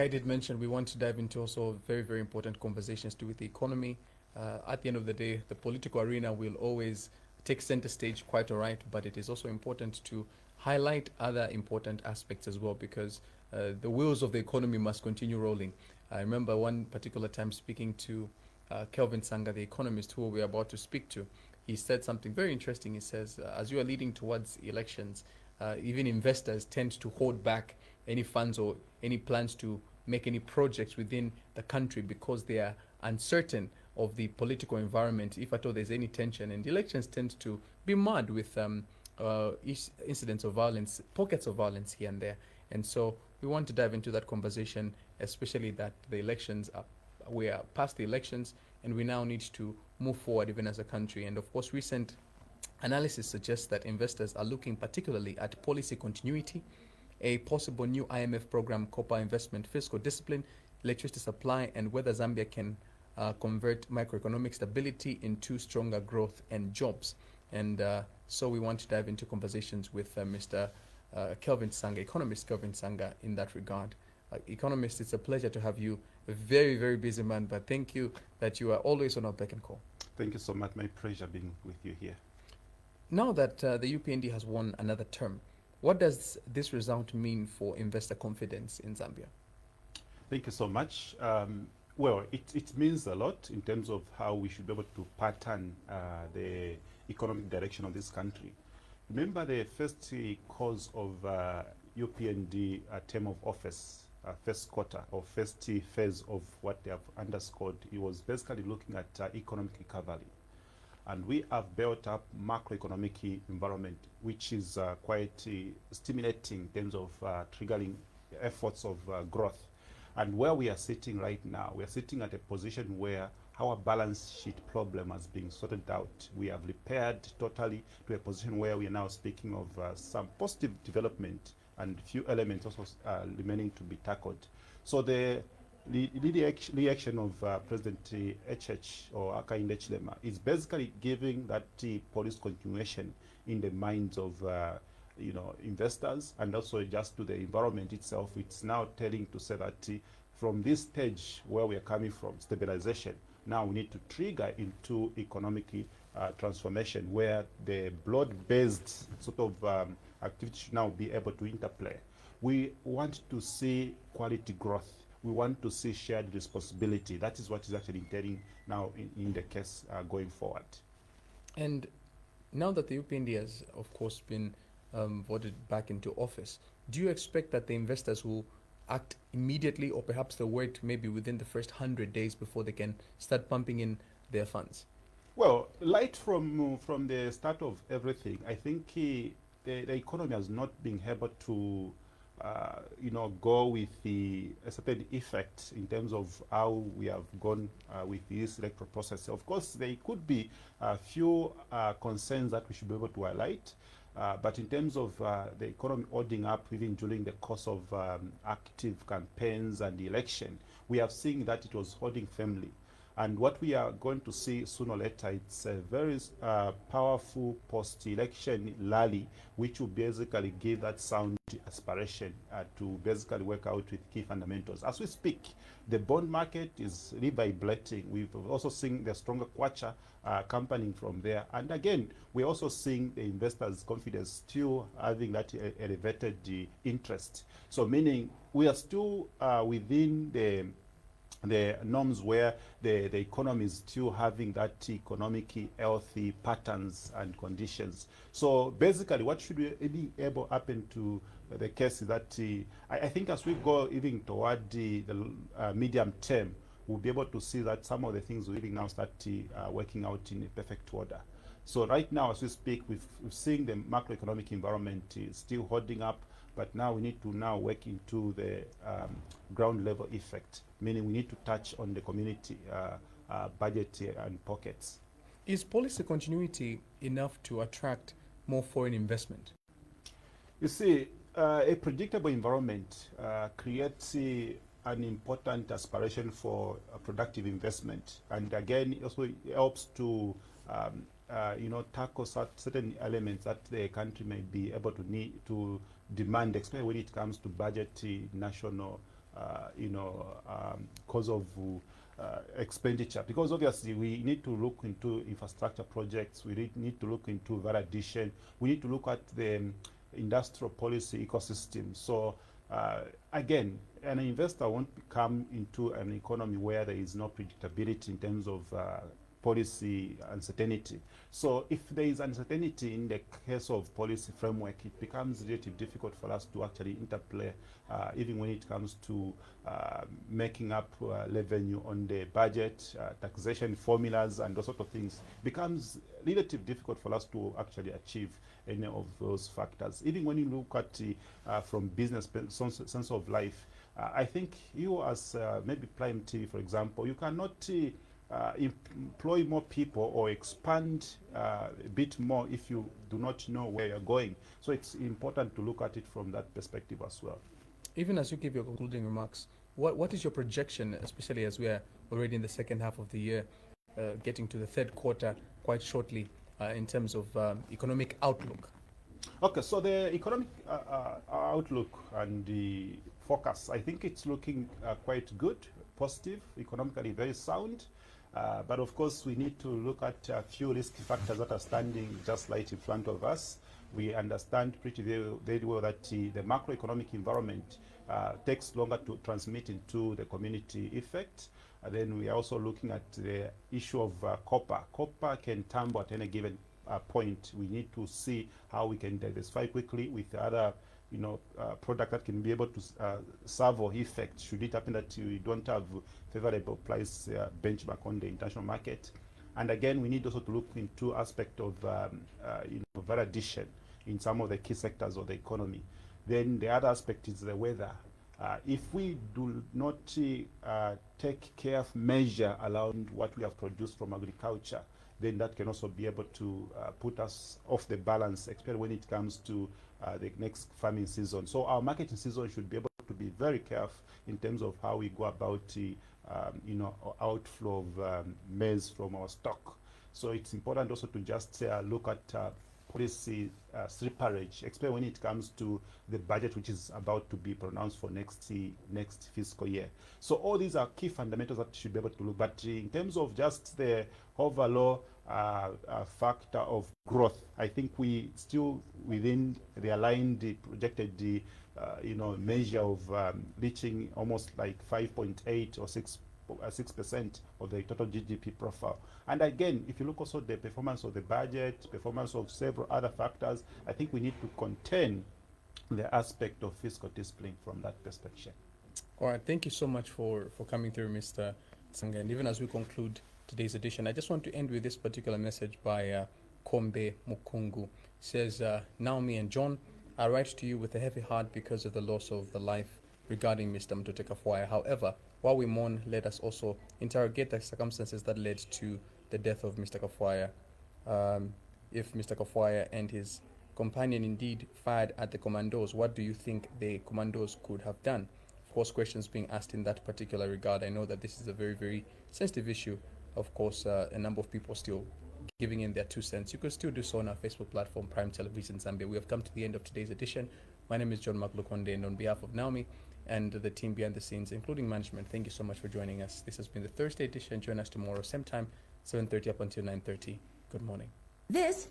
I did mention we want to dive into also very, very important conversations to do with the economy. At the end of the day, the political arena will always take center stage, quite all right, but it is also important to highlight other important aspects as well because the wheels of the economy must continue rolling. I remember one particular time speaking to Kelvin Sanga, the economist who we're about to speak to. He said something very interesting. He says, as you are leading towards elections, even investors tend to hold back any funds or any plans to make any projects within the country because they are uncertain of the political environment, if at all there's any tension. And elections tend to be marred with incidents of violence, pockets of violence here and there. And so we want to dive into that conversation, especially that the elections are, we are past the elections and we now need to move forward even as a country. And of course, recent analysis suggests that investors are looking particularly at policy continuity, a possible new IMF program, copper investment, fiscal discipline, electricity supply, and whether Zambia can convert macroeconomic stability into stronger growth and jobs. And so we want to dive into conversations with Mr. Kelvin Sanga, economist Kelvin Sanga, in that regard. Economist, it's a pleasure to have you. A very, very busy man, but thank you that you are always on our beck and call. Thank you so much. My pleasure being with you here. Now that the UPND has won another term, what does this result mean for investor confidence in Zambia? Thank you so much. Well, it means a lot in terms of how we should be able to pattern the economic direction of this country. Remember the first cause of UPND term of office, first quarter or first phase of what they have underscored, it was basically looking at economic recovery. And we have built up macroeconomic environment, which is quite stimulating in terms of triggering efforts of growth. And where we are sitting right now, we are sitting at a position where our balance sheet problem has been sorted out. We have repaired totally to a position where we are now speaking of some positive development and few elements also remaining to be tackled. So the reaction of President HH or President Hichilema is basically giving that policy continuation in the minds of investors and also just to the environment itself. It's now telling to say that from this stage where we are coming from, stabilization, now we need to trigger into economic transformation where the broad-based sort of activity should now be able to interplay. We want to see quality growth. We want to see shared responsibility. That is what is actually intending now in the case going forward. And now that the UPND has, of course, been voted back into office, do you expect that the investors will act immediately or perhaps they'll wait maybe within the first 100 days before they can start pumping in their funds? Well, right from the start of everything, I think the economy has not been able to go with a certain effect in terms of how we have gone with this electoral process. Of course, there could be a few concerns that we should be able to highlight, but in terms of the economy holding up even during the course of active campaigns and the election, we have seen that it was holding firmly. And what we are going to see sooner or later, it's a very powerful post-election rally, which will basically give that sound aspiration to basically work out with key fundamentals. As we speak, the bond market is revibrating. We've also seen the stronger kwacha accompanying from there. And again, we're also seeing the investors' confidence still having that elevated interest. So meaning we are still within the norms where the economy is still having that economic healthy patterns and conditions. So basically what should be able to happen to the case is that I think as we go even toward the medium term, we'll be able to see that some of the things will really now start working out in a perfect order. So right now as we speak, we've seen the macroeconomic environment still holding up, but now we need to now work into the ground level effect, meaning we need to touch on the community budget and pockets. Is policy continuity enough to attract more foreign investment? You see, a predictable environment creates an important aspiration for productive investment, and again, it also helps to tackle certain elements that the country may be able to need to demand, especially when it comes to budget national cause of expenditure, because obviously we need to look into infrastructure projects, we need to look into value addition, we need to look at the industrial policy ecosystem. So again, an investor won't come into an economy where there is no predictability in terms of policy uncertainty. So if there is uncertainty in the case of policy framework, it becomes relatively difficult for us to actually interplay, even when it comes to making up revenue on the budget, taxation formulas, and those sort of things. Becomes relatively difficult for us to actually achieve any of those factors. Even when you look at from business sense of life, I think you as maybe Prime TV, for example, you cannot employ more people or expand a bit more if you do not know where you're going. So it's important to look at it from that perspective as well. Even as you give your concluding remarks, what is your projection, especially as we are already in the second half of the year, getting to the third quarter quite shortly, in terms of economic outlook? Okay, so the economic outlook and the forecast, I think it's looking quite good, positive, economically very sound. But of course, we need to look at a few risk factors that are standing just right in front of us. We understand pretty very well that the macroeconomic environment takes longer to transmit into the community effect. And then we are also looking at the issue of copper. Copper can tumble at any given point. We need to see how we can diversify quickly with other product that can be able to serve or effect should it happen that we don't have favorable price benchmark on the international market. And again, we need also to look into aspect of value addition in some of the key sectors of the economy. Then the other aspect is the weather. If we do not take care of measure around what we have produced from agriculture, then that can also be able to put us off the balance, especially when it comes to the next farming season. So our marketing season should be able to be very careful in terms of how we go about the outflow of maize from our stock. So it's important also to just look at policy slippage, especially when it comes to the budget which is about to be pronounced for next fiscal year. So all these are key fundamentals that should be able to look. But in terms of just the overall factor of growth, I think we still within the aligned, the projected, measure of reaching almost like 5.8 or 6% of the total GDP profile. And again, if you look also at the performance of the budget, performance of several other factors, I think we need to contain the aspect of fiscal discipline from that perspective. All right, thank you so much for coming through, Mr. Tsanga. And even as we conclude today's edition, I just want to end with this particular message by Kombe Mukungu. It says, Naomi and John, I write to you with a heavy heart because of the loss of the life regarding Mr. Mutute Kafwaya. However, while we mourn, let us also interrogate the circumstances that led to the death of Mr. Kafwaya. If Mr. Kafwaya and his companion indeed fired at the commandos, what do you think the commandos could have done? Of course, questions being asked in that particular regard. I know that this is a very, very sensitive issue. Of course, a number of people still giving in their 2 cents. You could still do so on our Facebook platform, Prime Television Zambia. We have come to the end of today's edition. My name is John Maklukonde, and on behalf of Naomi and the team behind the scenes, including management, thank you so much for joining us. This has been the Thursday edition. Join us tomorrow, same time, 7:30 up until 9:30. Good morning. This is